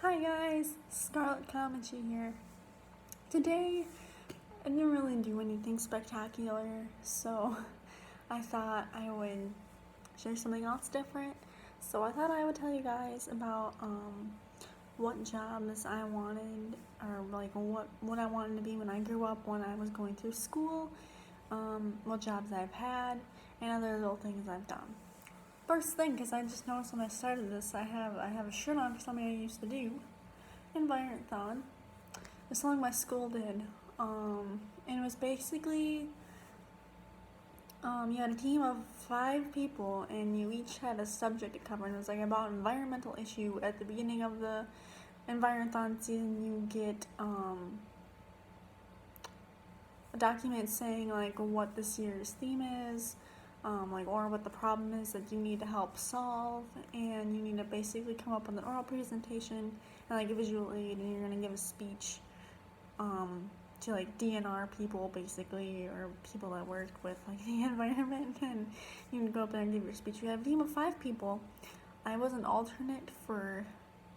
Hi guys, Scarlet Comanche here. Today, I didn't really do anything spectacular, so I thought I would share something else different. So I thought I would tell you guys about what jobs I wanted, or like what I wanted to be when I grew up, when I was going through school, what jobs I've had, and other little things I've done. First thing, because I just noticed when I started this, I have a shirt on for something I used to do, Environthon. It's something my school did, and it was basically you had a team of 5 people, and you each had a subject to cover, and it was like about an environmental issue. At the beginning of the Environthon season, you get a document saying like what this year's theme is, or what the problem is that you need to help solve, and you need to basically come up with an oral presentation and like a visual aid, and you're gonna give a speech to like DNR people basically, or people that work with like the environment, and you can go up there and give your speech. We have a team of 5 people. I was an alternate for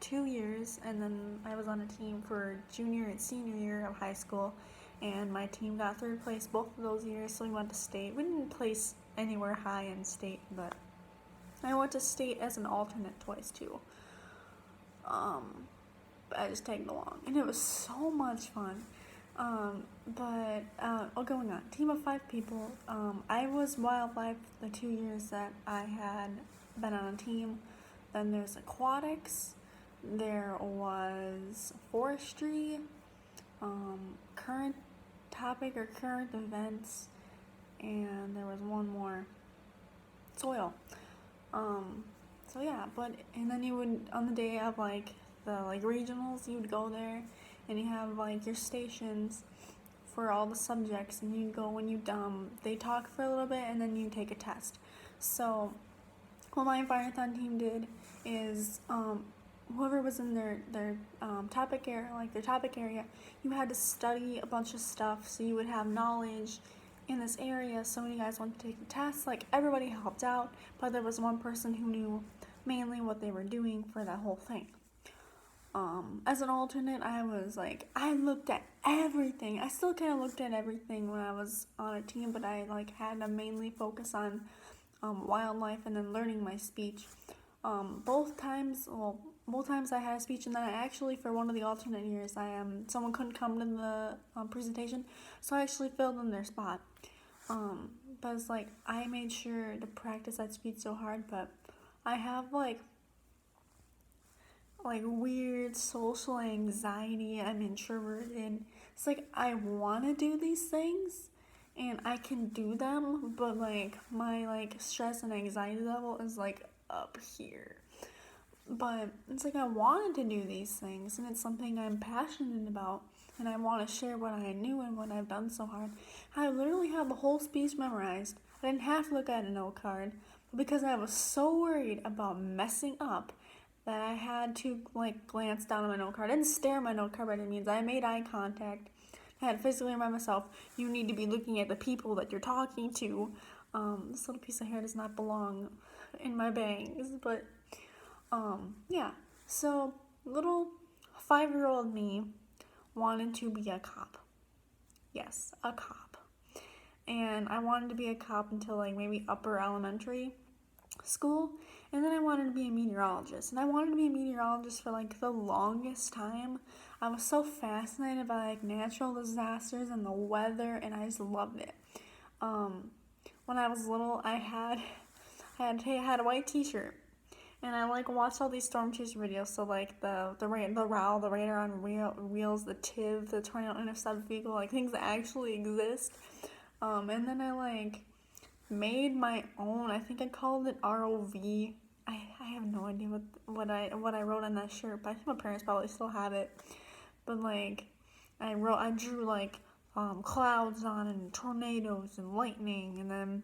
2 years, and then I was on a team for junior and senior year of high school, and my team got 3rd place both of those years, so we went to state. We didn't place anywhere high in state, but I went to state as an alternate twice too. But I just tagged along, and it was so much fun. Going on. Team of 5 people. I was wildlife the 2 years that I had been on a team. Then there's aquatics. There was forestry, current topic or current events, and there was one more, soil. And then you would, on the day of like the regionals, you would go there and you have like your stations for all the subjects, and you go and they talk for a little bit, and then you take a test. So what my Environthon team did is whoever was in their topic area, you had to study a bunch of stuff, so you would have knowledge in this area. So when you guys went to take the test, like everybody helped out, but there was one person who knew mainly what they were doing for that whole thing. As an alternate, I looked at everything. I still kind of looked at everything when I was on a team, but I had to mainly focus on wildlife and then learning my speech. Both times I had a speech, and then I actually, for one of the alternate years, someone couldn't come to the presentation, so I actually filled in their spot. But it's like I made sure to practice that speech so hard, but I have like weird social anxiety. I'm introverted. It's like I want to do these things and I can do them, but like my stress and anxiety level is like up here. But it's like I wanted to do these things, and it's something I'm passionate about, and I want to share what I knew and what I've done so hard. I literally had the whole speech memorized. I didn't have to look at a note card, because I was so worried about messing up that I had to glance down at my note card. I didn't stare at my note card by any means. I made eye contact. I had to physically remind myself, you need to be looking at the people that you're talking to. This little piece of hair does not belong in my bangs, but yeah. So little 5-year-old me wanted to be a cop. Yes, a cop. And I wanted to be a cop until maybe upper elementary school, and then I wanted to be a meteorologist. And I wanted to be a meteorologist for the longest time. I was so fascinated by natural disasters and the weather, and I just loved it. When I was little, I had a white t-shirt, and I watched all these storm chaser videos. So the RAL, the radar on wheels, the TIV, the tornado intercept vehicle, things that actually exist. And then I made my own. I think I called it ROV. I have no idea what I wrote on that shirt, but I think my parents probably still have it. But I drew clouds on, and tornadoes and lightning, and then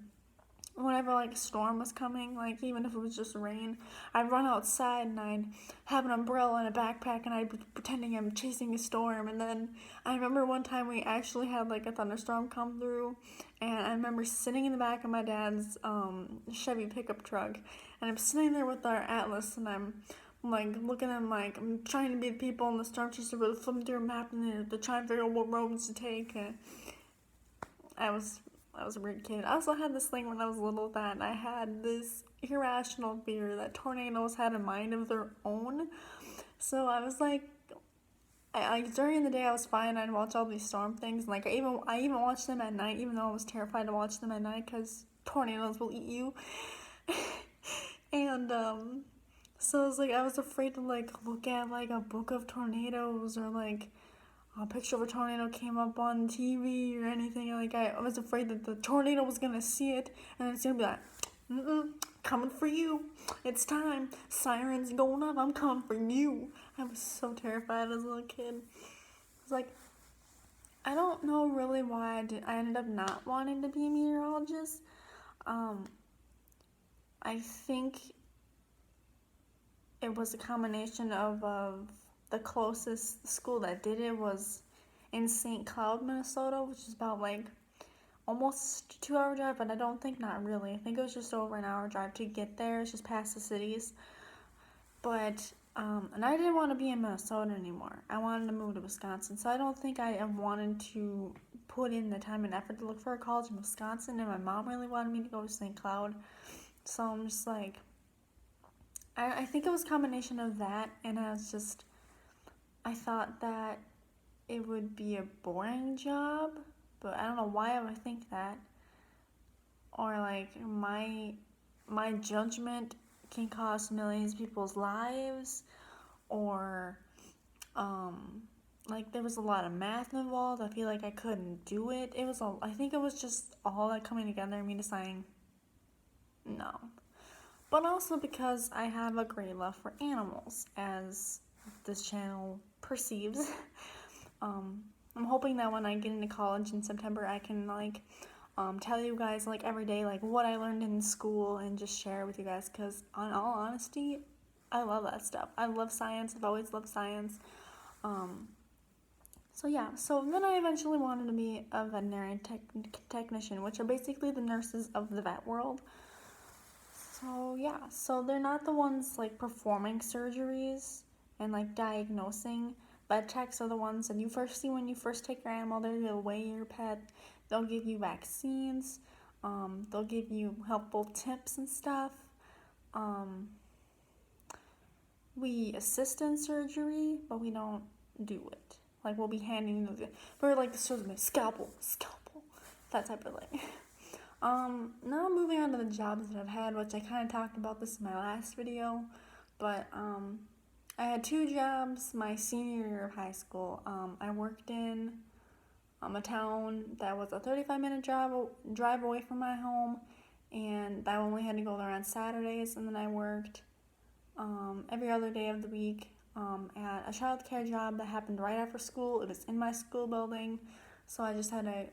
whenever a storm was coming, even if it was just rain, I'd run outside and I'd have an umbrella and a backpack, and I'd be pretending I'm chasing a storm. And then I remember one time we actually had a thunderstorm come through, and I remember sitting in the back of my dad's Chevy pickup truck, and I'm sitting there with our Atlas, and I'm like looking at like I'm trying to be the people in the storm chaser, but flipping through a map and they're trying to figure out what roads to take. I was a weird kid. I also had this thing when I was little that I had this irrational fear that tornadoes had a mind of their own. So I was like, during the day I was fine. I'd watch all these storm things. Like I even watched them at night, even though I was terrified to watch them at night because tornadoes will eat you. And so I was like, I was afraid to like look at like a book of tornadoes or like a picture of a tornado came up on TV or anything. Like I was afraid that the tornado was gonna see it and it's gonna be like, coming for you. It's time. Sirens going off. I'm coming for you. I was so terrified as a little kid. I was like, I don't know really why I ended up not wanting to be a meteorologist. I think it was a combination of the closest school that did it was in St. Cloud, Minnesota, which is about like almost 2 hour drive, but I don't think not really. I think it was just over an hour drive to get there. It's just past the cities. But and I didn't want to be in Minnesota anymore. I wanted to move to Wisconsin, so I don't think I wanted to put in the time and effort to look for a college in Wisconsin. And my mom really wanted me to go to St. Cloud, so I'm just like, I think it was a combination of that, and I thought that it would be a boring job, but I don't know why I would think that. Or like my judgment can cost millions of people's lives, or like there was a lot of math involved. I feel like I couldn't do it. I think it was just all that coming together and me deciding no. But also because I have a great love for animals, as this channel perceives. I'm hoping that when I get into college in September, I can like tell you guys like every day like what I learned in school and just share it with you guys, because in all honesty, I love that stuff. I love science. I've always loved science. So yeah, so then I eventually wanted to be a veterinary technician, which are basically the nurses of the vet world. So yeah, so they're not the ones like performing surgeries and like diagnosing. Vet techs are the ones that you first see when you first take your animal. They'll weigh your pet. They'll give you vaccines. They'll give you helpful tips and stuff. We assist in surgery, but we don't do it. Like we'll be handing you we're like the surgeon, scalpel, that type of thing. Now moving on to the jobs that I've had, which I kind of talked about this in my last video, but I had 2 jobs my senior year of high school. I worked in a town that was a 35-minute drive away from my home, and I only had to go there on Saturdays, and then I worked every other day of the week at a childcare job that happened right after school. It was in my school building, so I just had to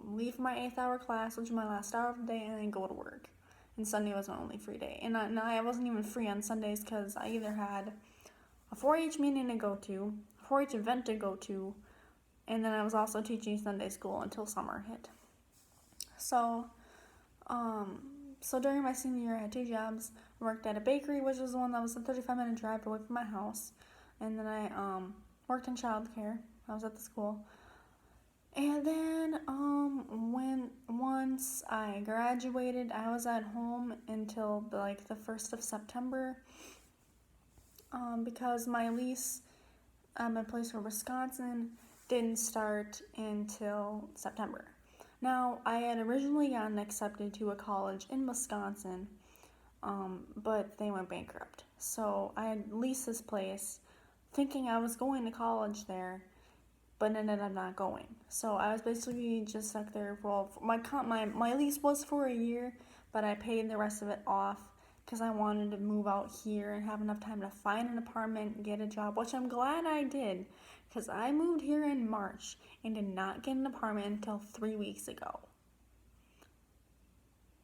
leave my 8th hour class, which was my last hour of the day, and then go to work. And Sunday was my only free day. And I wasn't even free on Sundays because I either had a 4-H meeting to go to, a 4-H event to go to, and then I was also teaching Sunday school until summer hit. So, so during my senior year, I had 2 jobs. I worked at a bakery, which was the one that was a 35-minute drive away from my house. And then I worked in childcare. I was at the school. And then once I graduated, I was at home until the 1st of September, because my lease at my place for Wisconsin didn't start until September. Now, I had originally gotten accepted to a college in Wisconsin, but they went bankrupt. So I had leased this place thinking I was going to college there, but ended up not going. So I was basically just stuck there for my lease was for a year, but I paid the rest of it off because I wanted to move out here and have enough time to find an apartment, get a job, which I'm glad I did, because I moved here in March and did not get an apartment until 3 weeks ago.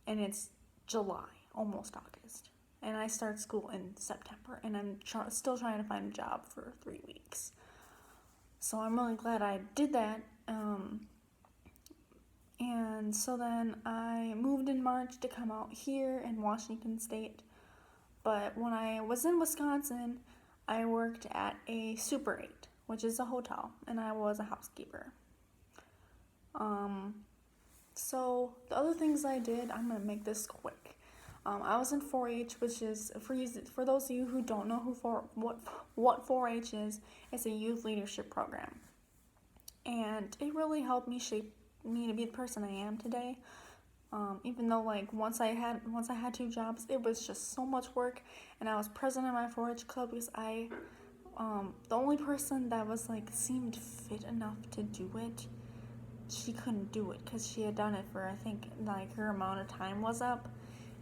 And it's July, almost August. And I start school in September, and I'm still trying to find a job for 3 weeks. So I'm really glad I did that. And so then I moved in March to come out here in Washington State. But when I was in Wisconsin, I worked at a Super 8, which is a hotel, and I was a housekeeper. So the other things I did, I'm gonna make this quick. I was in 4-H, which is for those of you who don't know what 4-H is. It's a youth leadership program, and it really helped me shape me to be the person I am today. Even though like once I had 2 jobs, it was just so much work, and I was president of my 4-H club because the only person that was like seemed fit enough to do it, she couldn't do it because she had done it for, I think, like her amount of time was up,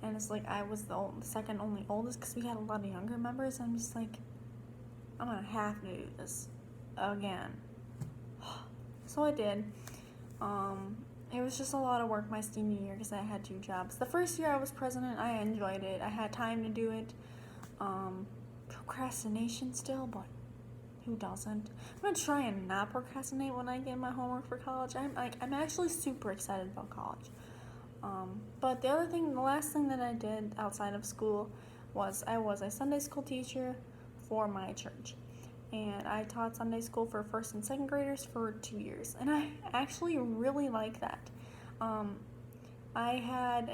and it's like I was the second only oldest because we had a lot of younger members, and I'm just like, I'm gonna have to do this again. So I did. It was just a lot of work my senior year because I had 2 jobs. The first year I was president, I enjoyed it. I had time to do it. Procrastination still, but who doesn't? I'm gonna try and not procrastinate when I get my homework for college. I'm actually super excited about college. But the last thing that I did outside of school was I was a Sunday school teacher for my church. And I taught Sunday school for 1st and 2nd graders for 2 years. And I actually really like that. I had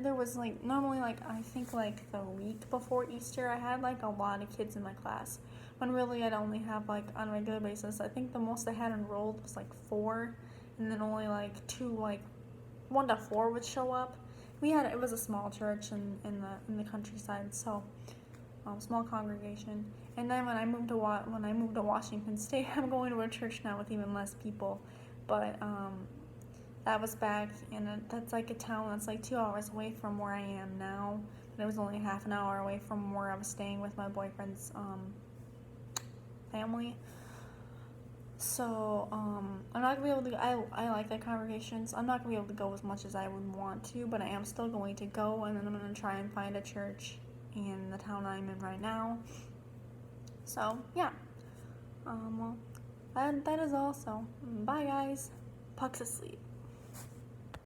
there was like, normally like, I think like the week before Easter, I had like a lot of kids in my class. When really I'd only have like on a regular basis, I think the most I had enrolled was like 4. And then only like 2, like 1 to 4 would show up. It was a small church in the countryside, so small congregation. And then when I moved to Washington State, I'm going to a church now with even less people. But that was back that's like a town that's like 2 hours away from where I am now. And it was only half an hour away from where I was staying with my boyfriend's family. So I'm not gonna be able to. I like that congregation, so I'm not gonna be able to go as much as I would want to, but I am still going to go, and then I'm gonna try and find a church in the town I'm in right now. So yeah, well, that is all. So bye guys, pucks asleep.